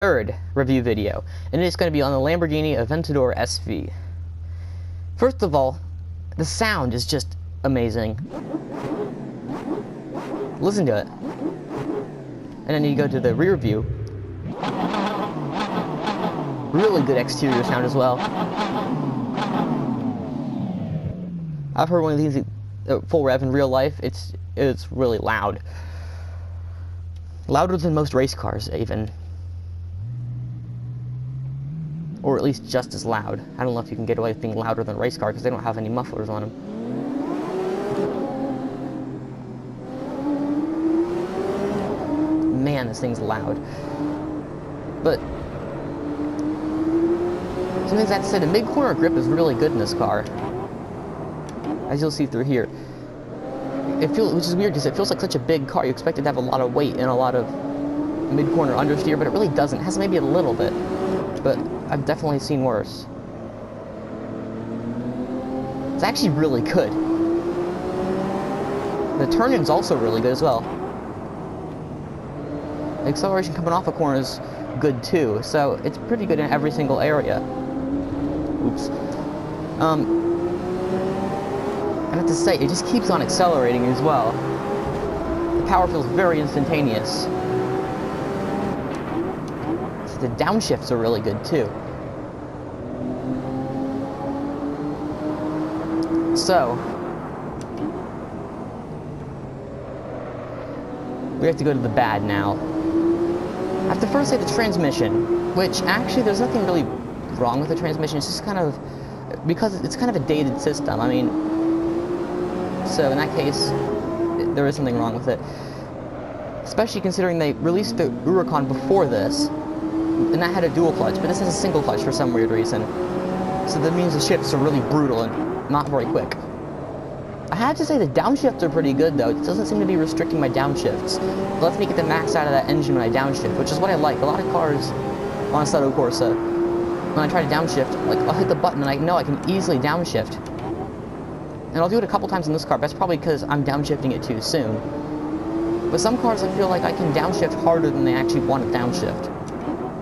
third review video, and it's going to be on the Lamborghini Aventador SV. First of all, the sound is just amazing. Listen to it. And then you go to the rear view. Really good exterior sound as well. I've heard one of these full rev in real life. It's really loud. Louder than most race cars, even. Or at least just as loud. I don't know if you can get away with being louder than a race car because they don't have any mufflers on them. Man, this thing's loud. But something that said, the mid-corner grip is really good in this car. As you'll see through here. Which is weird because it feels like such a big car. You expect it to have a lot of weight and a lot of mid-corner understeer, but it really doesn't. It has maybe a little bit. But I've definitely seen worse. It's actually really good. The turn-in's also really good as well. The acceleration coming off a corner is good too, so it's pretty good in every single area. Oops. I have to say, it just keeps on accelerating as well. The power feels very instantaneous. The downshifts are really good too. So, we have to go to the bad now. I have to first say the transmission, which actually there's nothing really wrong with the transmission. It's just kind of, because it's kind of a dated system. I mean, so in that case, there is something wrong with it. Especially considering they released the Huracan before this, and that had a dual clutch, but this has a single clutch for some weird reason. So that means the shifts are really brutal and not very quick. I have to say the downshifts are pretty good though. It doesn't seem to be restricting my downshifts. It lets me get the max out of that engine when I downshift, which is what I like. A lot of cars on Assetto Corsa, when I try to downshift, like I'll hit the button and I know I can easily downshift. And I'll do it a couple times in this car, but that's probably because I'm downshifting it too soon. But some cars I feel like I can downshift harder than they actually want to downshift.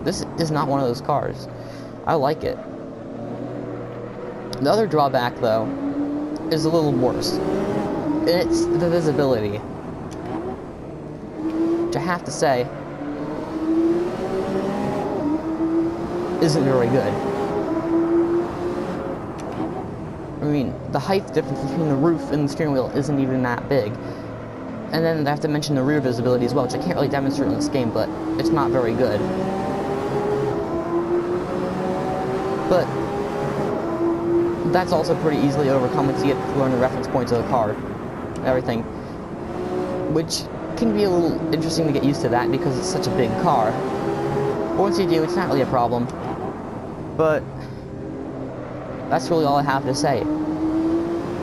This is not one of those cars. I like it. The other drawback, though, is a little worse. It's the visibility. Which I have to say, isn't very good. I mean, the height difference between the roof and the steering wheel isn't even that big. And then I have to mention the rear visibility as well, which I can't really demonstrate in this game, but it's not very good. But that's also pretty easily overcome once you get to learn the reference points of the car, everything. Which can be a little interesting to get used to that because it's such a big car. But once you do, it's not really a problem. But that's really all I have to say.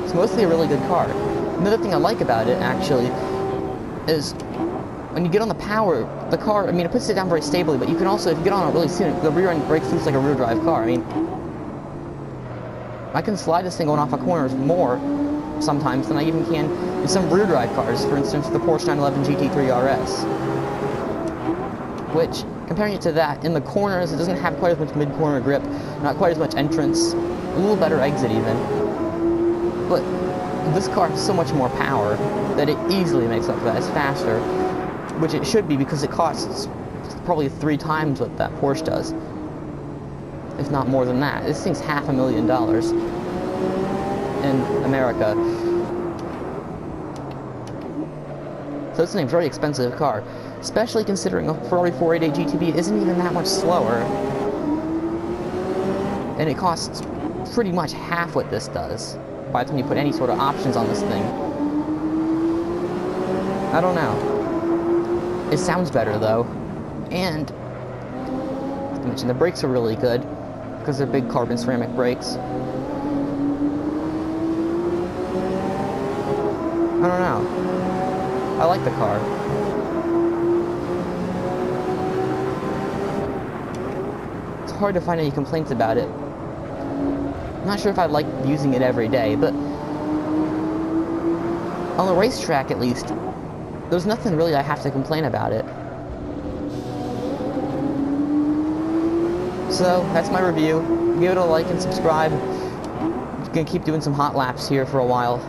It's mostly a really good car. Another thing I like about it, actually, is when you get on the power, the car, I mean, it puts it down very stably, but you can also, if you get on it really soon, the rear end brakes loose like a rear drive car. I mean, I can slide this thing going off of corners more sometimes than I even can in some rear drive cars, for instance, the Porsche 911 GT3 RS. Which, comparing it to that, in the corners, it doesn't have quite as much mid-corner grip, not quite as much entrance, a little better exit even. But this car has so much more power that it easily makes up for that. It's faster, which it should be because it costs probably 3 times what that Porsche does, if not more than that. This thing's $500,000 in America. So it's a very expensive car, especially considering a Ferrari 488 GTB isn't even that much slower, and it costs pretty much half what this does by the time you put any sort of options on this thing. I don't know. It sounds better though, and not to mention the brakes are really good because they're big carbon ceramic brakes. I don't know. I like the car. It's hard to find any complaints about it. I'm not sure if I'd like using it every day, but on the racetrack at least, there's nothing really I have to complain about it. So, that's my review. Give it a like and subscribe. I'm gonna keep doing some hot laps here for a while.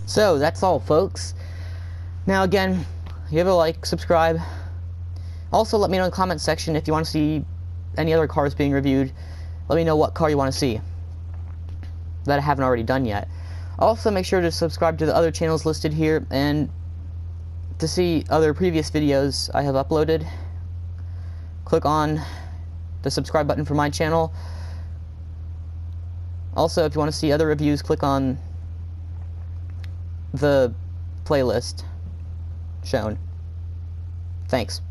So, that's all, folks. Now, again, give it a like, subscribe. Also, let me know in the comment section if you want to see any other cars being reviewed. Let me know what car you want to see that I haven't already done yet. Also, make sure to subscribe to the other channels listed here, and to see other previous videos I have uploaded, click on the subscribe button for my channel. Also, if you want to see other reviews, click on the playlist shown. Thanks.